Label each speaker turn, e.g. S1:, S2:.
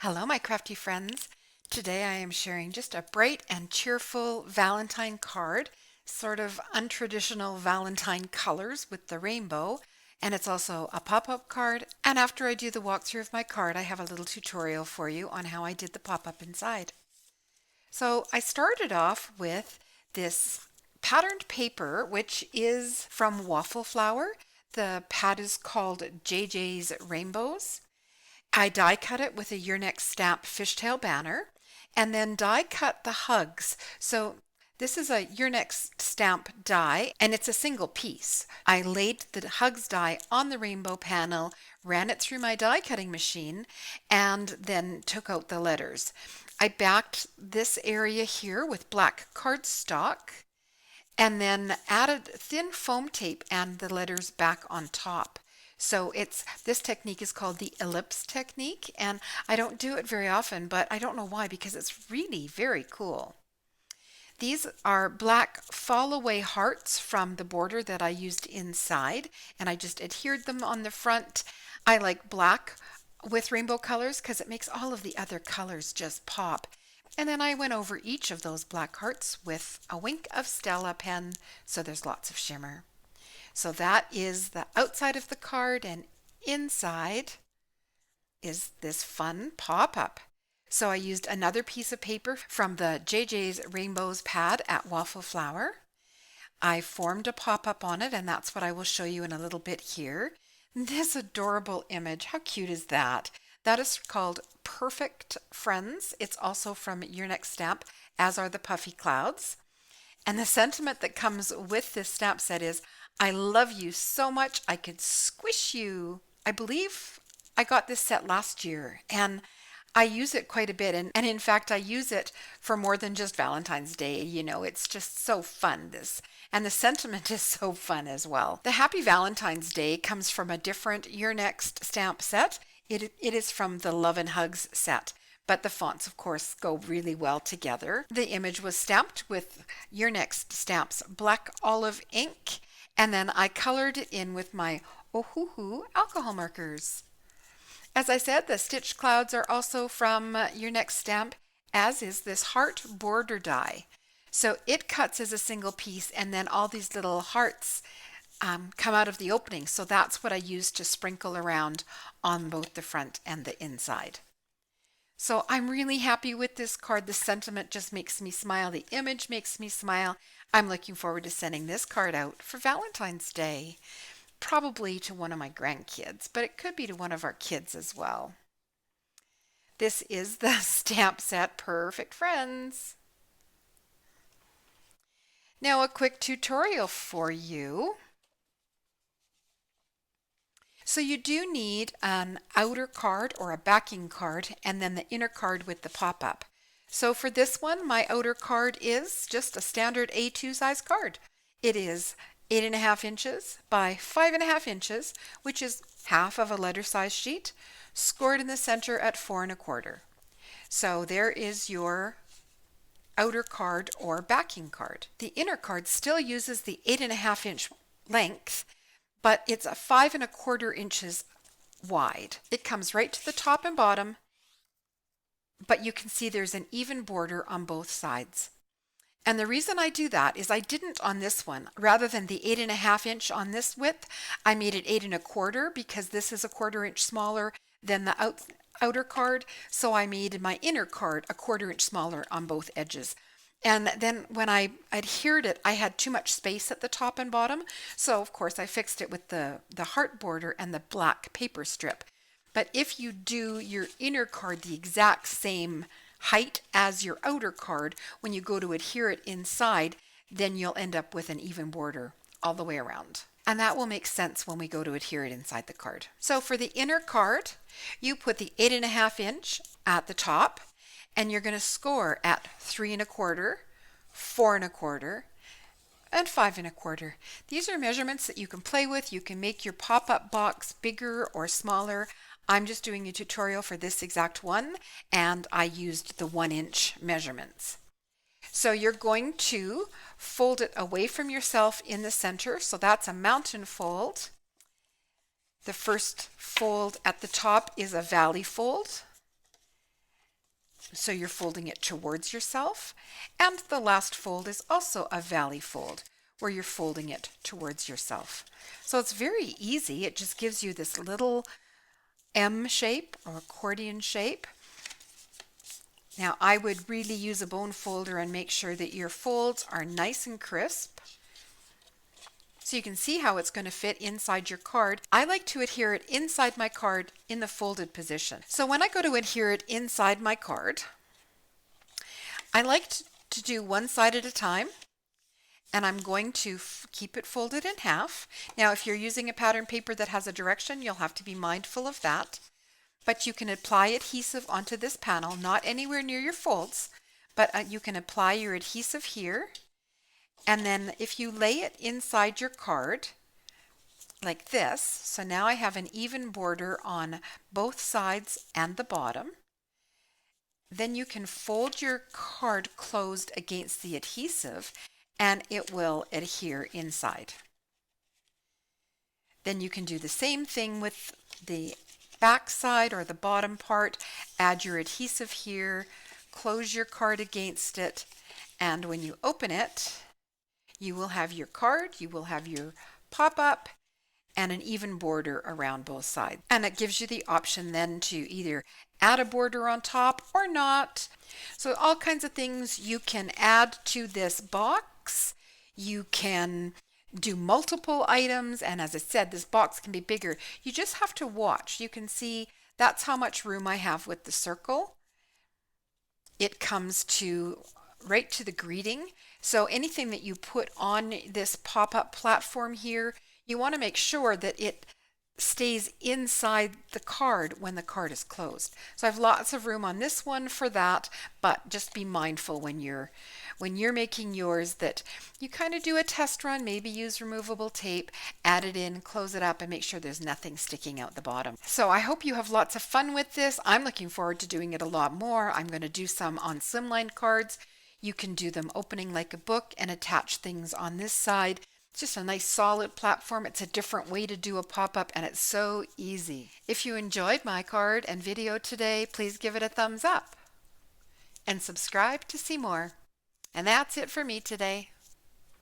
S1: Hello, my crafty friends. Today I am sharing just a bright and cheerful Valentine card, sort of untraditional Valentine colors with the rainbow. And it's also a pop-up card. And after I do the walkthrough of my card, I have a little tutorial for you on how I did the pop-up inside. So I started off with this patterned paper, which is from Waffle Flower. The pad is called JJ's Rainbows. I die cut it with a Yearnex stamp fishtail banner and then die cut the hugs. So this is a Yearnex stamp die and it's a single piece. I laid the hugs die on the rainbow panel, ran it through my die cutting machine, and then took out the letters. I backed this area here with black cardstock and then added thin foam tape and the letters back on top. So this technique is called the ellipse technique, and I don't do it very often, but I don't know why, because it's really very cool. These are black fall away hearts from the border that I used inside, and I just adhered them on the front. I like black with rainbow colors because it makes all of the other colors just pop. And then I went over each of those black hearts with a wink of Stella pen, so there's lots of shimmer. So that is the outside of the card, and inside is this fun pop-up. So I used another piece of paper from the JJ's Rainbows pad at Waffle Flower. I formed a pop-up on it, and that's what I will show you in a little bit here. This adorable image, how cute is that? That is called Perfect Friends. It's also from Yearnex Stamp, as are the puffy clouds. And the sentiment that comes with this stamp set is, I love you so much I could squish you. I believe I got this set last year and I use it quite a bit. And in fact, I use it for more than just Valentine's Day. You know, it's just so fun, this. And the sentiment is so fun as well. The Happy Valentine's Day comes from a different Yearnex stamp set. It is from the Love and Hugs set. But the fonts, of course, go really well together. The image was stamped with Yearnex Stamps Black Olive ink, and then I colored it in with my Ohuhu alcohol markers. As I said, the stitch clouds are also from Yearnex Stamp, as is this heart border die. So it cuts as a single piece, and then all these little hearts come out of the opening. So that's what I used to sprinkle around on both the front and the inside. So I'm really happy with this card. The sentiment just makes me smile. The image makes me smile. I'm looking forward to sending this card out for Valentine's Day. Probably to one of my grandkids, but it could be to one of our kids as well. This is the stamp set Perfect Friends. Now a quick tutorial for you. So you do need an outer card or a backing card and then the inner card with the pop-up. So for this one, my outer card is just a standard A2 size card. It is 8.5 inches by 5.5 inches, which is half of a letter size sheet, scored in the center at 4.25. So there is your outer card or backing card. The inner card still uses the 8.5 inch length, but it's a 5.25 inches wide. It comes right to the top and bottom, but you can see there's an even border on both sides. And the reason I do that is I didn't on this one. Rather than the 8.5 inch on this width, I made it 8.25 because this is a 1/4 inch smaller than the outer card. So I made my inner card a 1/4 inch smaller on both edges. And then when I adhered it, I had too much space at the top and bottom. So of course I fixed it with the heart border and the black paper strip. But if you do your inner card the exact same height as your outer card, when you go to adhere it inside, then you'll end up with an even border all the way around. And that will make sense when we go to adhere it inside the card. So for the inner card, you put the 8.5 inch at the top, and you're going to score at 3.25, 4.25, and 5.25. These are measurements that you can play with. You can make your pop-up box bigger or smaller. I'm just doing a tutorial for this exact one, and I used the 1 inch measurements. So you're going to fold it away from yourself in the center. So that's a mountain fold. The first fold at the top is a valley fold. So you're folding it towards yourself. And the last fold is also a valley fold, where you're folding it towards yourself. So it's very easy. It just gives you this little M shape or accordion shape. Now I would really use a bone folder and make sure that your folds are nice and crisp. So you can see how it's going to fit inside your card. I like to adhere it inside my card in the folded position. So when I go to adhere it inside my card, I like to do one side at a time, and I'm going to keep it folded in half. Now if you're using a pattern paper that has a direction, you'll have to be mindful of that. But you can apply adhesive onto this panel, not anywhere near your folds, but you can apply your adhesive here. And then if you lay it inside your card like this, so now I have an even border on both sides and the bottom, then you can fold your card closed against the adhesive and it will adhere inside. Then you can do the same thing with the back side or the bottom part. Add your adhesive here, close your card against it, and when you open it, you will have your card, you will have your pop-up, and an even border around both sides. And it gives you the option then to either add a border on top or not. So all kinds of things you can add to this box. You can do multiple items, and as I said, this box can be bigger. You just have to watch. You can see that's how much room I have with the circle. It comes to right to the greeting. So anything that you put on this pop-up platform here, you want to make sure that it stays inside the card when the card is closed. So I have lots of room on this one for that, but just be mindful when you're making yours that you kind of do a test run, maybe use removable tape, add it in, close it up, and make sure there's nothing sticking out the bottom. So I hope you have lots of fun with this. I'm looking forward to doing it a lot more. I'm going to do some on slimline cards. You can do them opening like a book and attach things on this side. It's just a nice solid platform. It's a different way to do a pop-up and it's so easy. If you enjoyed my card and video today, please give it a thumbs up and subscribe to see more. And that's it for me today.